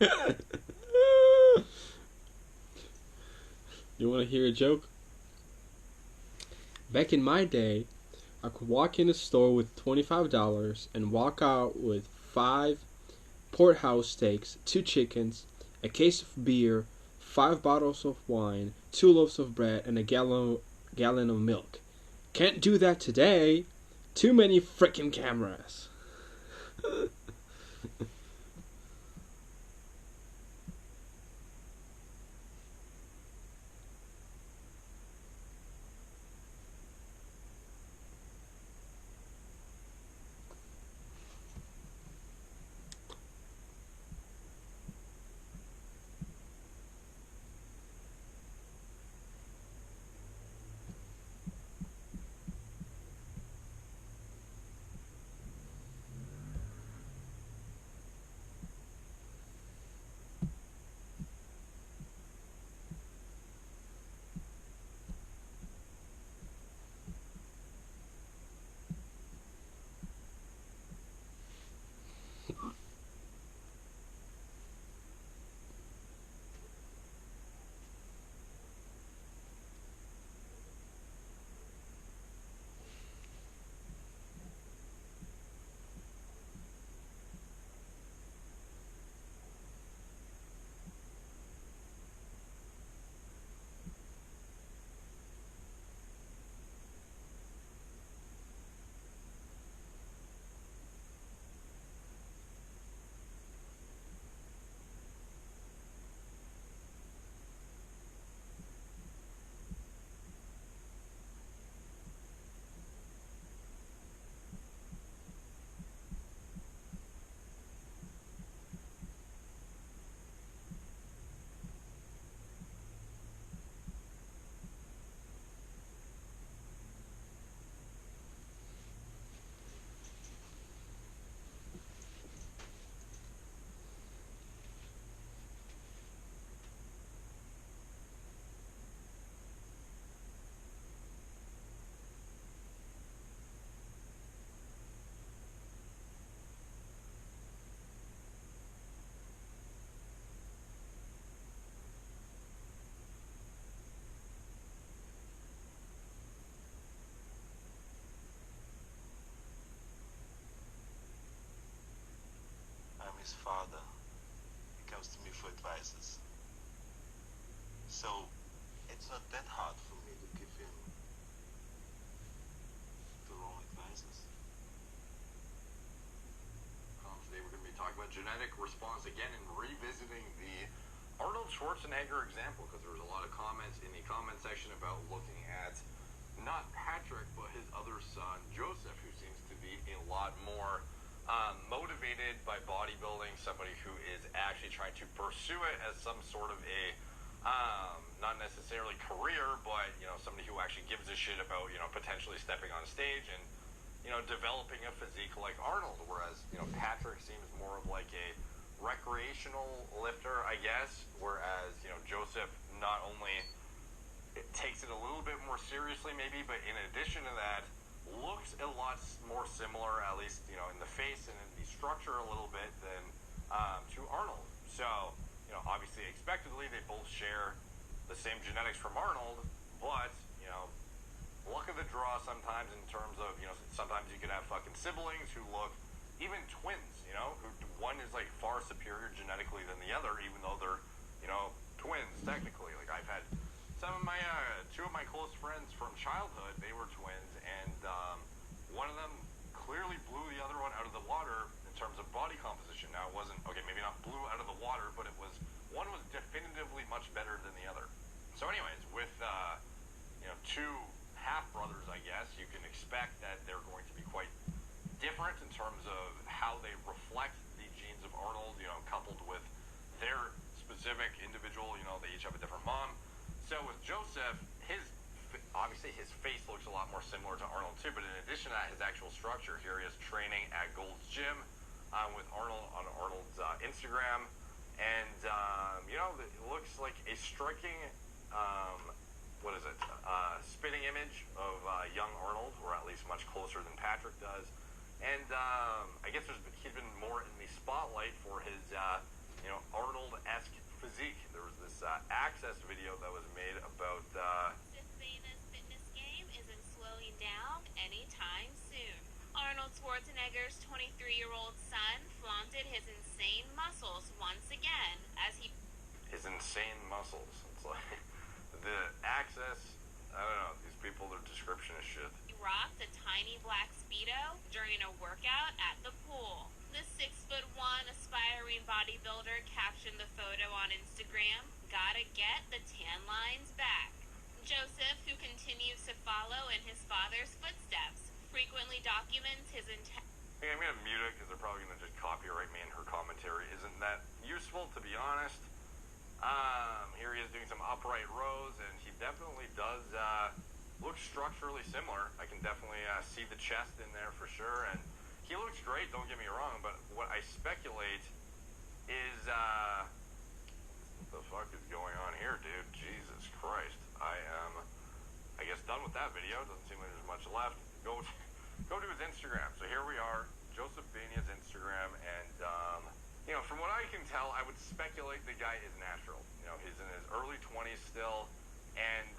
You want to hear a joke? Back in my day, I could walk in a store with $25 and walk out with 5 porterhouse steaks, 2 chickens, a case of beer, 5 bottles of wine, 2 loaves of bread, and a gallon of milk. Can't do that today. Too many frickin' cameras. I'm his father. He comes to me for advices. So it's not that hard for me to give him the wrong advices. Today we're going to be talking about genetic response again and revisiting the Arnold Schwarzenegger example, because there was a lot of comments in the comment section about looking at not Patrick but his other son Joseph, who seems to be a lot more motivated by bodybuilding, somebody who is actually trying to pursue it as some sort of a not necessarily career, but somebody who actually gives a shit about potentially stepping on stage and developing a physique like Arnold, whereas, Patrick seems more of like a recreational lifter, I guess, whereas, Joseph not only takes it a little bit more seriously maybe, but in addition to that, looks a lot more similar, at least, in the face and in the structure a little bit than to Arnold. So, obviously, expectedly, they both share the same genetics from Arnold, but, luck of the draw sometimes in terms of, sometimes you could have fucking siblings who look, even twins, who one is like far superior genetically than the other, even though they're, twins technically. Like I've had some of my, two of my close friends from childhood, they were twins, and one of them clearly blew the other one out of the water in terms of body composition. Now it wasn't, okay, maybe not blew out of the water, but it was, one was definitively much better than the other. So anyways, with, two half-brothers, I guess, you can expect that they're going to be quite different in terms of how they reflect the genes of Arnold, coupled with their specific individual, they each have a different mom. So with Joseph, obviously his face looks a lot more similar to Arnold too, but in addition to that, his actual structure, here he is training at Gold's Gym with Arnold on Arnold's Instagram, and, it looks like a striking, spitting image of young Arnold, or at least much closer than Patrick does. And I guess he's been more in the spotlight for his, Arnold his insane muscles. It's like the access. I don't know. These people, their description is shit. He rocked a tiny black Speedo during a workout at the pool. The 6'1" aspiring bodybuilder captioned the photo on Instagram, "Gotta get the tan lines back." Joseph, who continues to follow in his father's footsteps, frequently documents his Okay, I'm going to mute it because they're probably going to just copyright me, and her commentary isn't that useful, to be honest. Here he is doing some upright rows, and he definitely does look structurally similar. I can definitely see the chest in there for sure, and he looks great, don't get me wrong, but what I speculate is, what the fuck is going on here, dude? Jesus Christ. I am, I guess, done with that video. Doesn't seem like there's much left. Go to his Instagram. So here we are, Joseph Bania's Instagram, and, you know, from what I can tell, I would speculate the guy is natural. You know, he's in his early 20s still, and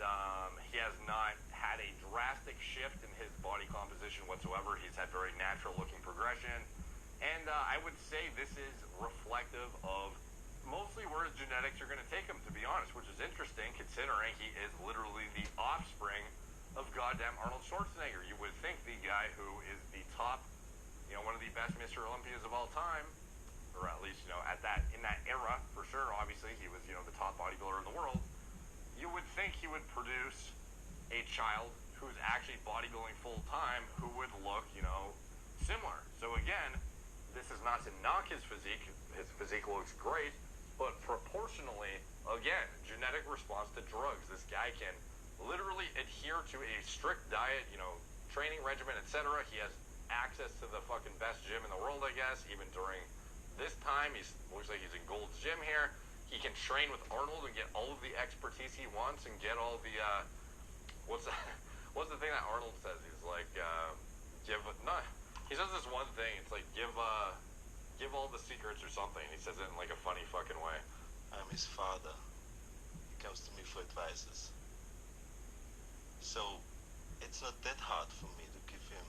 he has not had a drastic shift in his body composition whatsoever. He's had very natural-looking progression, and I would say this is reflective of mostly where his genetics are going to take him, to be honest, which is interesting considering he is literally the offspring of goddamn Arnold Schwarzenegger. You would think the guy who is the top, you know, one of the best Mr. Olympias of all time, or at least, you know, in that era, for sure, obviously, he was, you know, the top bodybuilder in the world. You would think he would produce a child who's actually bodybuilding full time who would look, you know, similar. So again, this is not to knock his physique. His physique looks great, but proportionally, again, genetic response to drugs. This guy can literally adhere to a strict diet, you know, training regimen, etc. He has access to the fucking best gym in the world, I guess, even during this time. He looks like he's in Gold's Gym here. He can train with Arnold and get all of the expertise he wants and get all the, what's the thing that Arnold says? He's like, he says this one thing, it's like, give all the secrets or something. He says it in like a funny fucking way. I'm his father. He comes to me for advices. So, it's not that hard for me to give him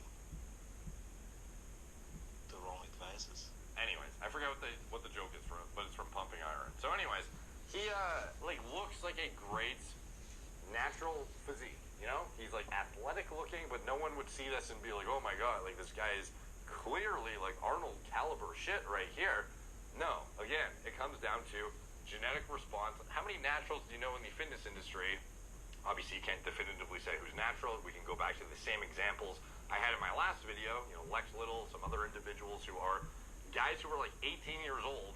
the wrong advices. Anyways, I forgot what the joke is from, but it's from Pumping Iron. So anyways, he like looks like a great natural physique, you know? He's like athletic looking, but no one would see this and be like, oh my god, like this guy is clearly like Arnold caliber shit right here. No, again, it comes down to genetic response. How many naturals do you know in the fitness industry? Obviously, you can't definitively say who's natural. We can go back to the same examples I had in my last video. You know, Lex Little, some other individuals who are guys who are like 18 years old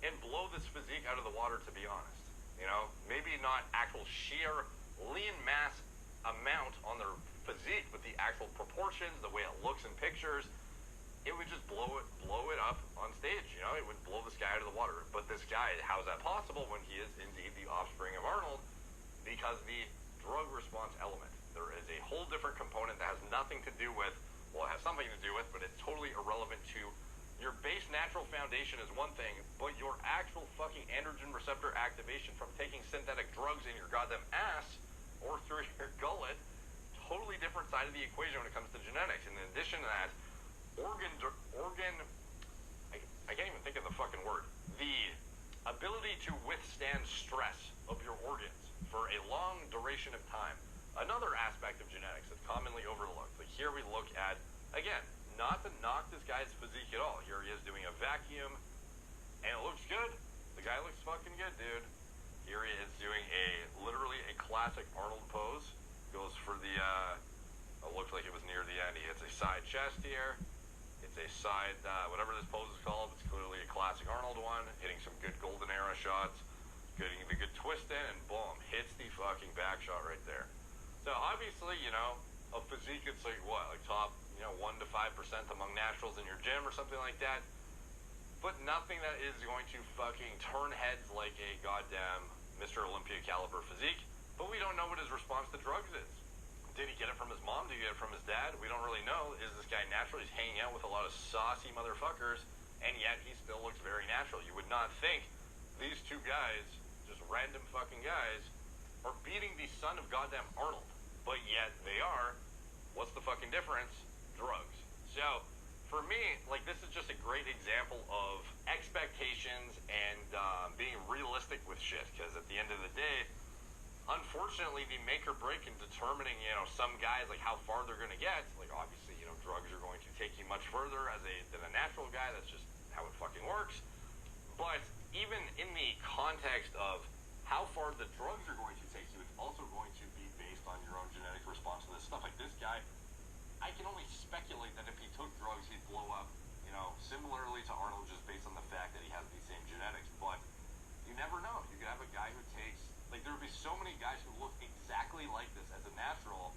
and blow this physique out of the water, to be honest. You know, maybe not actual sheer lean mass amount on their physique, but the actual proportions, the way it looks in pictures, it would just blow it up on stage. You know, it would blow this guy out of the water. But this guy, how's that possible when he is indeed the offspring of Arnold? Because the drug response element. There is a whole different component that has nothing to do with, well, it has something to do with, but it's totally irrelevant to your base natural foundation is one thing, but your actual fucking androgen receptor activation from taking synthetic drugs in your goddamn ass or through your gullet, totally different side of the equation when it comes to genetics. And in addition to that, I can't even think of the fucking word. The ability to withstand stress of your organs for a long duration of time. Another aspect of genetics that's commonly overlooked. Like here we look at, again, not to knock this guy's physique at all. Here he is doing a vacuum, and it looks good. The guy looks fucking good, dude. Here he is doing literally a classic Arnold pose. Goes for the, it looks like it was near the end. He hits a side chest here. It's a side, whatever this pose is called. It's clearly a classic Arnold one. Hitting some good golden era shots. Getting the good twist in, and boom, hits the fucking back shot right there. So obviously, you know, a physique, it's like what, like top, you know, 1 to 5% among naturals in your gym or something like that. But nothing that is going to fucking turn heads like a goddamn Mr. Olympia caliber physique. But we don't know what his response to drugs is. Did he get it from his mom? Did he get it from his dad? We don't really know. Is this guy natural? He's hanging out with a lot of saucy motherfuckers, and yet he still looks very natural. You would not think these two guys, just random fucking guys, are beating the son of goddamn Arnold. But yet they are. What's the fucking difference? Drugs. So, for me, like, this is just a great example of expectations and being realistic with shit. Because at the end of the day, unfortunately, the make or break in determining, some guys, like, how far they're going to get, like, obviously, drugs are going to take you much further than a natural guy. That's just how it fucking works. But even in the context of how far the drugs are going to take you, it's also going to be based on your own genetic response to this stuff. Like this guy, I can only speculate that if he took drugs, he'd blow up, similarly to Arnold, just based on the fact that he has these same genetics. But you never know. You could have a guy who takes, like, there would be so many guys who look exactly like this as a natural,